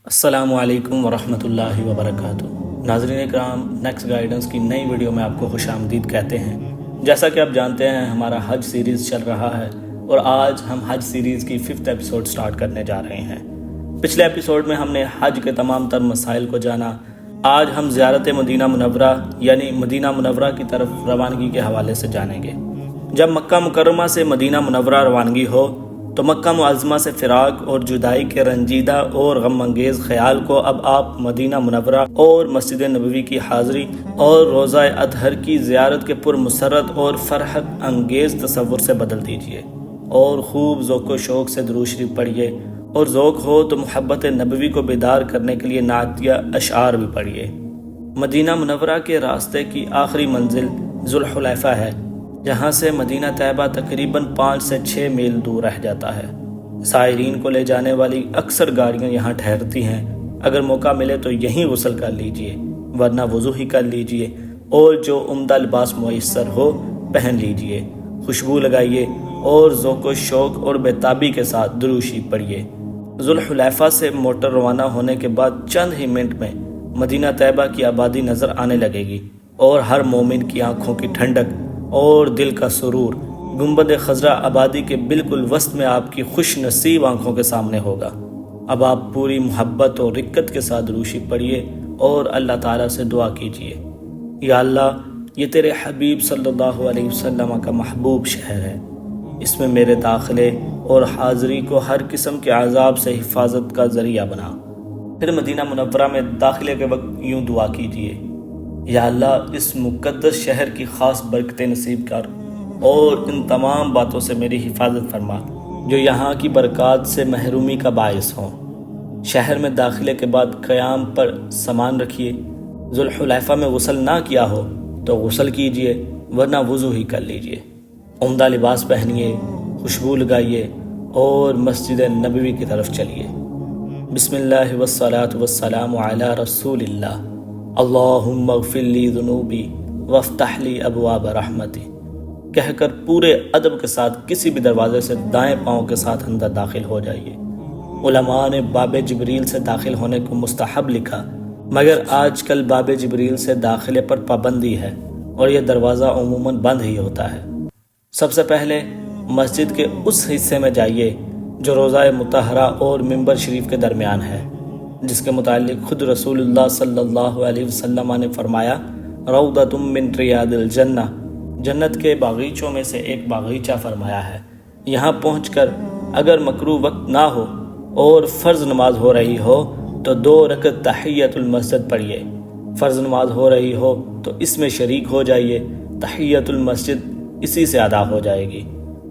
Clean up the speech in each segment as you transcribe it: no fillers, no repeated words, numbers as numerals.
السلام علیکم ورحمۃ اللہ وبرکاتہ۔ ناظرین اکرام، نیکسٹ گائیڈنس کی نئی ویڈیو میں آپ کو خوش آمدید کہتے ہیں۔ جیسا کہ آپ جانتے ہیں ہمارا حج سیریز چل رہا ہے اور آج ہم حج سیریز کی 5th ایپیسوڈ سٹارٹ کرنے جا رہے ہیں۔ پچھلے ایپیسوڈ میں ہم نے حج کے تمام تر مسائل کو جانا۔ آج ہم زیارت مدینہ منورہ یعنی مدینہ منورہ کی طرف روانگی کے حوالے سے جانیں گے۔ جب مکہ مکرمہ سے مدینہ منورہ روانگی ہو تو مکہ معظمہ سے فراق اور جدائی کے رنجیدہ اور غم انگیز خیال کو اب آپ مدینہ منورہ اور مسجد نبوی کی حاضری اور روضہ اطہر کی زیارت کے پرمسرت اور فرحت انگیز تصور سے بدل دیجئے اور خوب ذوق و شوق سے درود شریف پڑھیے، اور ذوق ہو تو محبت نبوی کو بیدار کرنے کے لیے نعتیہ اشعار بھی پڑھیے۔ مدینہ منورہ کے راستے کی آخری منزل ذوالحلیفہ ہے، جہاں سے مدینہ طیبہ تقریباً 5 سے 6 میل دور رہ جاتا ہے۔ سائرین کو لے جانے والی اکثر گاڑیاں یہاں ٹھہرتی ہیں۔ اگر موقع ملے تو یہیں غسل کر لیجئے، ورنہ وضو ہی کر لیجئے، اور جو عمدہ لباس میسر ہو پہن لیجئے، خوشبو لگائیے اور ذوق و شوق اور بیتابی کے ساتھ درود شریف پڑھیے۔ ذوالحلیفہ سے موٹر روانہ ہونے کے بعد چند ہی منٹ میں مدینہ طیبہ کی آبادی نظر آنے لگے گی، اور ہر مومن کی آنکھوں کی ٹھنڈک اور دل کا سرور گنبد خضرا آبادی کے بالکل وسط میں آپ کی خوش نصیب آنکھوں کے سامنے ہوگا۔ اب آپ پوری محبت اور رقت کے ساتھ درود شریف پڑھیے اور اللہ تعالیٰ سے دعا کیجیے، یا اللہ، یہ تیرے حبیب صلی اللہ علیہ وسلم کا محبوب شہر ہے، اس میں میرے داخلے اور حاضری کو ہر قسم کے عذاب سے حفاظت کا ذریعہ بنا۔ پھر مدینہ منورہ میں داخلے کے وقت یوں دعا کیجیے، یا اللہ، اس مقدس شہر کی خاص برکتیں نصیب کر اور ان تمام باتوں سے میری حفاظت فرما جو یہاں کی برکات سے محرومی کا باعث ہوں۔ شہر میں داخلے کے بعد قیام پر سامان رکھیے۔ ذوالحلیفہ میں غسل نہ کیا ہو تو غسل کیجیے، ورنہ وضو ہی کر لیجیے۔ عمدہ لباس پہنیے، خوشبو لگائیے اور مسجد نبوی کی طرف چلیے۔ بسم اللہ والصلاة والسلام علی رسول اللہ، اللہم اغفر لی ذنوبی وافتح لی ابواب رحمتی کہہ کر پورے ادب کے ساتھ کسی بھی دروازے سے دائیں پاؤں کے ساتھ اندر داخل ہو جائیے۔ علماء نے باب جبریل سے داخل ہونے کو مستحب لکھا، مگر آج کل باب جبریل سے داخلے پر پابندی ہے اور یہ دروازہ عموماً بند ہی ہوتا ہے۔ سب سے پہلے مسجد کے اس حصے میں جائیے جو روضہ مطہرہ اور منبر شریف کے درمیان ہے، جس کے متعلق خود رسول اللہ صلی اللہ علیہ وسلم نے فرمایا، روضۃ من ریاض الجنہ، جنت کے باغیچوں میں سے ایک باغیچہ فرمایا ہے۔ یہاں پہنچ کر اگر مکروہ وقت نہ ہو اور فرض نماز ہو رہی ہو تو 2 رکعت تحیۃ المسجد پڑھیے۔ فرض نماز ہو رہی ہو تو اس میں شریک ہو جائیے، تحیۃ المسجد اسی سے ادا ہو جائے گی۔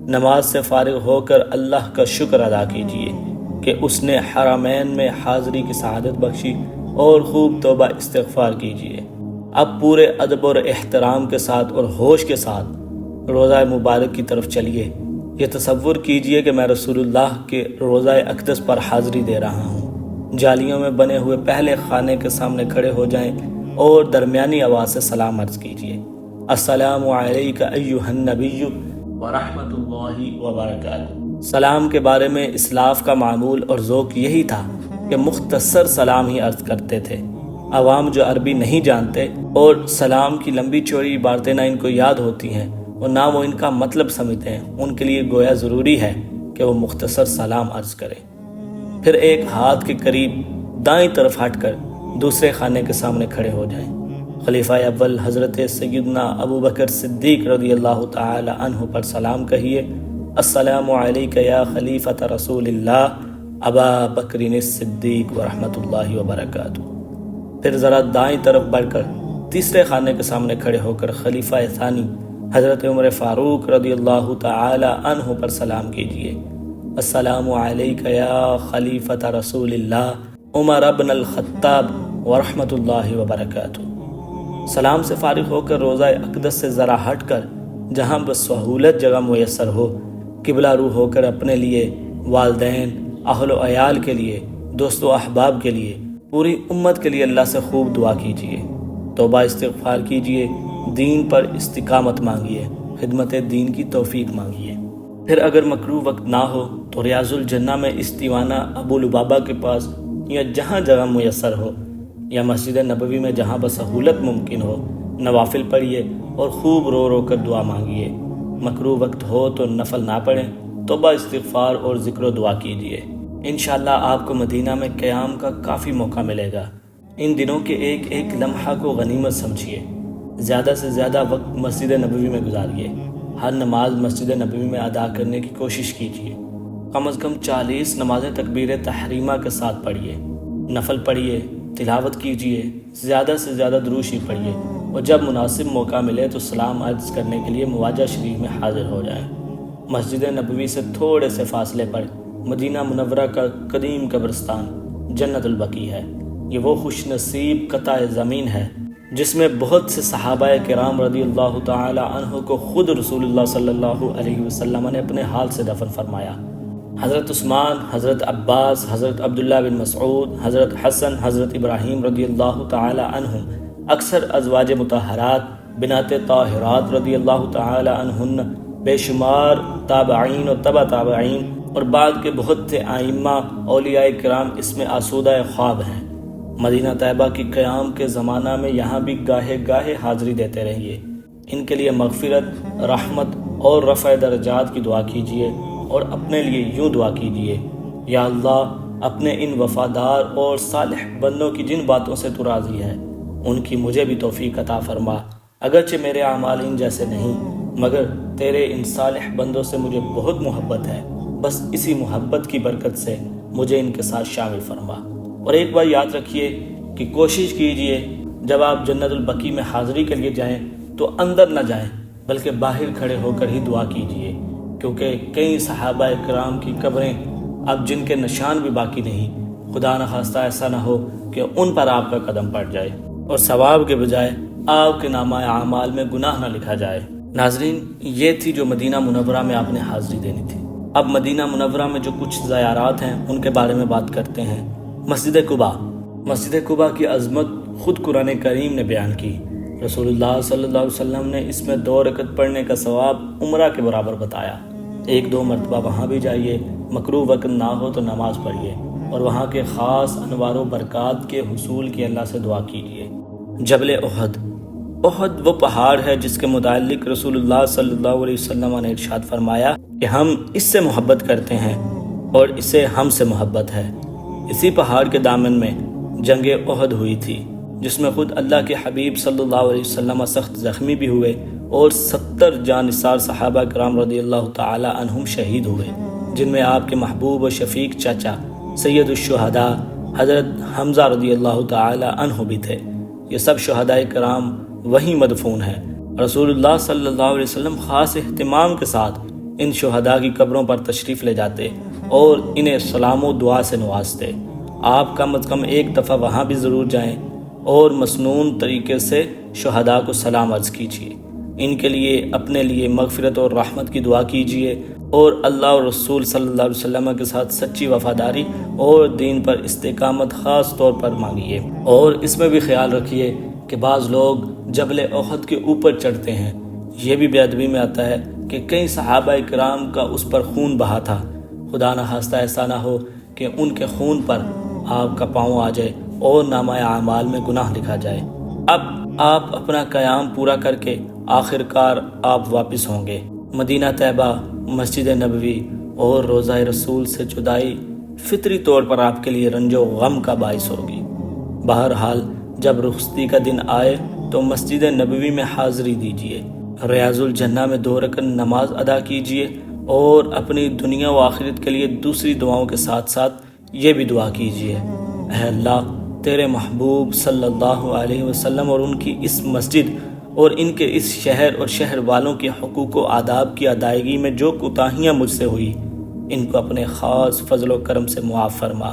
نماز سے فارغ ہو کر اللہ کا شکر ادا کیجیے کہ اس نے حرمین میں حاضری کی سعادت بخشی، اور خوب توبہ استغفار کیجیے۔ اب پورے ادب اور احترام کے ساتھ اور ہوش کے ساتھ روضہ مبارک کی طرف چلیے۔ یہ تصور کیجیے کہ میں رسول اللہ کے روضہ اقدس پر حاضری دے رہا ہوں۔ جالیوں میں بنے ہوئے پہلے خانے کے سامنے کھڑے ہو جائیں اور درمیانی آواز سے سلام عرض کیجیے، السلام علیک ایھا النبی ورحمۃ اللہ وبرکاتہ۔ سلام کے بارے میں اسلاف کا معمول اور ذوق یہی تھا کہ مختصر سلام ہی عرض کرتے تھے۔ عوام جو عربی نہیں جانتے اور سلام کی لمبی چوڑی عبارتیں نہ ان کو یاد ہوتی ہیں اور نہ وہ ان کا مطلب سمجھتے ہیں، ان کے لیے گویا ضروری ہے کہ وہ مختصر سلام عرض کریں۔ پھر ایک ہاتھ کے قریب دائیں طرف ہٹ کر دوسرے خانے کے سامنے کھڑے ہو جائیں۔ خلیفہ اول حضرت سیدنا ابو بکر صدیق رضی اللہ تعالی عنہ پر سلام کہیے، السلام علیک یا خلیفۃ رسول اللہ ابا بکر الصدیق ورحمۃ اللہ وبرکاتہ۔ پھر ذرا دائیں طرف بڑھ کر تیسرے خانے کے سامنے کھڑے ہو کر خلیفہ ثانی حضرت عمر فاروق رضی اللہ تعالی عنہ پر سلام کیجیے، السلام علیک یا خلیفۃ رسول اللہ عمر بن الخطاب ورحمۃ اللہ وبرکاتہ۔ سلام سے فارغ ہو کر روضہ اقدس سے ذرا ہٹ کر جہاں بسہولت جگہ میسر ہو، قبلہ رو ہو کر اپنے لیے، والدین، اہل و عیال کے لیے، دوست و احباب کے لیے، پوری امت کے لیے اللہ سے خوب دعا کیجیے، توبہ استغفار کیجیے، دین پر استقامت مانگیے، خدمت دین کی توفیق مانگیے۔ پھر اگر مکروہ وقت نہ ہو تو ریاض الجنہ میں استیوانہ ابو لبابہ کے پاس یا جہاں جگہ میسر ہو، یا مسجد نبوی میں جہاں بسہولت ممکن ہو، نوافل پڑھیے اور خوب رو رو کر دعا مانگیے۔ مکروہ وقت ہو تو نفل نہ پڑھیں، توبہ استغفار اور ذکر و دعا کیجیے۔ انشاءاللہ آپ کو مدینہ میں قیام کا کافی موقع ملے گا۔ ان دنوں کے ایک ایک لمحہ کو غنیمت سمجھیے۔ زیادہ سے زیادہ وقت مسجد نبوی میں گزاریے۔ ہر نماز مسجد نبوی میں ادا کرنے کی کوشش کیجیے۔ کم از کم 40 نمازیں تکبیر تحریمہ کے ساتھ پڑھیے۔ نفل پڑھیے، تلاوت کیجیے، زیادہ سے زیادہ درود شریف پڑھیے، اور جب مناسب موقع ملے تو سلام عرض کرنے کے لیے مواجہ شریف میں حاضر ہو جائیں۔ مسجد نبوی سے تھوڑے سے فاصلے پر مدینہ منورہ کا قدیم قبرستان جنت البقیع ہے۔ یہ وہ خوش نصیب قطع زمین ہے جس میں بہت سے صحابہ کرام رضی اللہ تعالی عنہ کو خود رسول اللہ صلی اللہ علیہ وسلم نے اپنے حال سے دفن فرمایا۔ حضرت عثمان، حضرت عباس، حضرت عبداللہ بن مسعود، حضرت حسن، حضرت ابراہیم رضی اللہ تعالی عنہم، اکثر ازواج مطہرات، بنات طاہرات رضی اللہ تعالی عنہن، بے شمار تابعین و تبع تابعین اور بعد کے بہت سے ائمہ اولیاء کرام اس میں آسودہ خواب ہیں۔ مدینہ طیبہ کی قیام کے زمانہ میں یہاں بھی گاہے گاہے حاضری دیتے رہیے۔ ان کے لیے مغفرت، رحمت اور رفع درجات کی دعا کیجیے، اور اپنے لیے یوں دعا کیجیے: یا اللہ، اپنے ان وفادار اور صالح بندوں کی جن باتوں سے تو راضی ہے ان کی مجھے بھی توفیق عطا فرما۔ اگرچہ میرے اعمال ان جیسے نہیں، مگر تیرے ان صالح بندوں سے مجھے بہت محبت ہے، بس اسی محبت کی برکت سے مجھے ان کے ساتھ شامل فرما۔ اور ایک بار یاد رکھیے کہ کوشش کیجیے جب آپ جنت البقیع میں حاضری کے لیے جائیں تو اندر نہ جائیں بلکہ باہر کھڑے ہو کر ہی دعا کیجیے، کیونکہ کئی صحابہ کرام کی قبریں اب جن کے نشان بھی باقی نہیں، خدا نخواستہ ایسا نہ ہو کہ ان پر آپ کا قدم پڑ جائے اور ثواب کے بجائے آپ کے نامہ اعمال میں گناہ نہ لکھا جائے۔ ناظرین، یہ تھی جو مدینہ منورہ میں آپ نے حاضری دینی تھی۔ اب مدینہ منورہ میں جو کچھ زیارات ہیں ان کے بارے میں بات کرتے ہیں۔ مسجد قباء۔ مسجد قباء کی عظمت خود قرآن کریم نے بیان کی۔ رسول اللہ صلی اللہ علیہ وسلم نے اس میں 2 رکعت پڑھنے کا ثواب عمرہ کے برابر بتایا۔ 1-2 مرتبہ وہاں بھی جائیے، مکروہ وقت نہ ہو تو نماز پڑھیے، اور وہاں کے خاص انوار و برکات کے حصول کی اللہ سے دعا کیجیے۔ جبل احد۔ احد وہ پہاڑ ہے جس کے متعلق رسول اللہ صلی اللہ علیہ وسلم نے ارشاد فرمایا کہ ہم اس سے محبت کرتے ہیں اور اسے ہم سے محبت ہے۔ اسی پہاڑ کے دامن میں جنگ احد ہوئی تھی، جس میں خود اللہ کے حبیب صلی اللہ علیہ وسلم سخت زخمی بھی ہوئے اور 70 جانثار صحابہ کرام رضی اللہ تعالی عنہم شہید ہوئے، جن میں آپ کے محبوب و شفیق چاچا سید الشہداء حضرت حمزہ رضی اللہ تعالی عنہ بھی تھے۔ یہ سب شہداء کرام وہیں مدفون ہیں۔ رسول اللہ صلی اللہ علیہ وسلم خاص اہتمام کے ساتھ ان شہداء کی قبروں پر تشریف لے جاتے اور انہیں سلام و دعا سے نوازتے۔ آپ کم از کم ایک دفعہ وہاں بھی ضرور جائیں اور مسنون طریقے سے شہداء کو سلام عرض کیجیے۔ ان کے لیے، اپنے لیے مغفرت اور رحمت کی دعا کیجیے، اور اللہ اور رسول صلی اللہ علیہ وسلم کے ساتھ سچی وفاداری اور دین پر استقامت خاص طور پر مانگیے۔ اور اس میں بھی خیال رکھیے کہ بعض لوگ جبل احد کے اوپر چڑھتے ہیں۔ یہ بھی بے ادبی میں آتا ہے کہ کئی صحابہ کرام کا اس پر خون بہا تھا۔ خدا نخواستہ ایسا نہ ہو کہ ان کے خون پر آپ کا پاؤں آ جائے اور نامہ اعمال میں گناہ لکھا جائے۔ اب آپ اپنا قیام پورا کر کے آخر کار آپ واپس ہوں گے۔ مدینہ طیبہ، مسجد نبوی اور روضہ رسول سے جدائی فطری طور پر آپ کے لیے رنج و غم کا باعث ہوگی۔ بہرحال جب رخصتی کا دن آئے تو مسجد نبوی میں حاضری دیجیے، ریاض الجنہ میں 2 رکعت نماز ادا کیجیے، اور اپنی دنیا و آخرت کے لیے دوسری دعاؤں کے ساتھ ساتھ یہ بھی دعا کیجیے: اے اللہ، تیرے محبوب صلی اللہ علیہ وسلم اور ان کی اس مسجد اور ان کے اس شہر اور شہر والوں کے حقوق و آداب کی ادائیگی میں جو کوتاہیاں مجھ سے ہوئی، ان کو اپنے خاص فضل و کرم سے معاف فرما،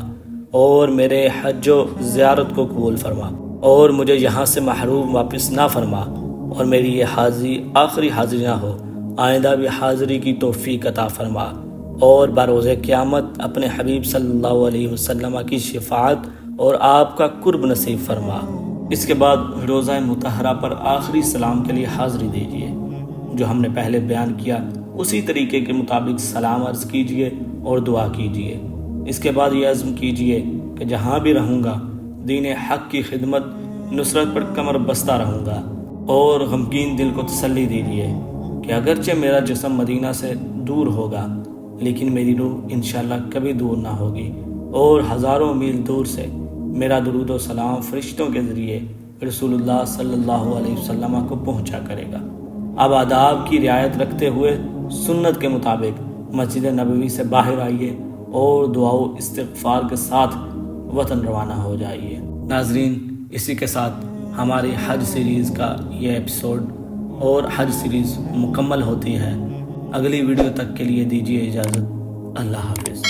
اور میرے حج و زیارت کو قبول فرما، اور مجھے یہاں سے محروم واپس نہ فرما، اور میری یہ حاضری آخری حاضری نہ ہو، آئندہ بھی حاضری کی توفیق عطا فرما، اور بروز قیامت اپنے حبیب صلی اللہ علیہ وسلم کی شفاعت اور آپ کا قرب نصیب فرما۔ اس کے بعد روضہ مطہرہ پر آخری سلام کے لیے حاضری دیجیے۔ جو ہم نے پہلے بیان کیا اسی طریقے کے مطابق سلام عرض کیجیے اور دعا کیجیے۔ اس کے بعد یہ عزم کیجیے کہ کہ جہاں بھی رہوں گا دین حق کی خدمت نصرت پر کمر بستہ رہوں گا، اور غمگین دل کو تسلی دیجیے کہ اگرچہ میرا جسم مدینہ سے دور ہوگا لیکن میری روح انشاءاللہ کبھی دور نہ ہوگی، اور ہزاروں میل دور سے میرا درود و سلام فرشتوں کے ذریعے رسول اللہ صلی اللہ علیہ وسلم کو پہنچا کرے گا۔ اب آداب کی رعایت رکھتے ہوئے سنت کے مطابق مسجد نبوی سے باہر آئیے اور دعا و استغفار کے ساتھ وطن روانہ ہو جائیے۔ ناظرین، اسی کے ساتھ ہماری حج سیریز کا یہ ایپیسوڈ اور حج سیریز مکمل ہوتی ہے۔ اگلی ویڈیو تک کے لیے دیجیے اجازت۔ اللہ حافظ۔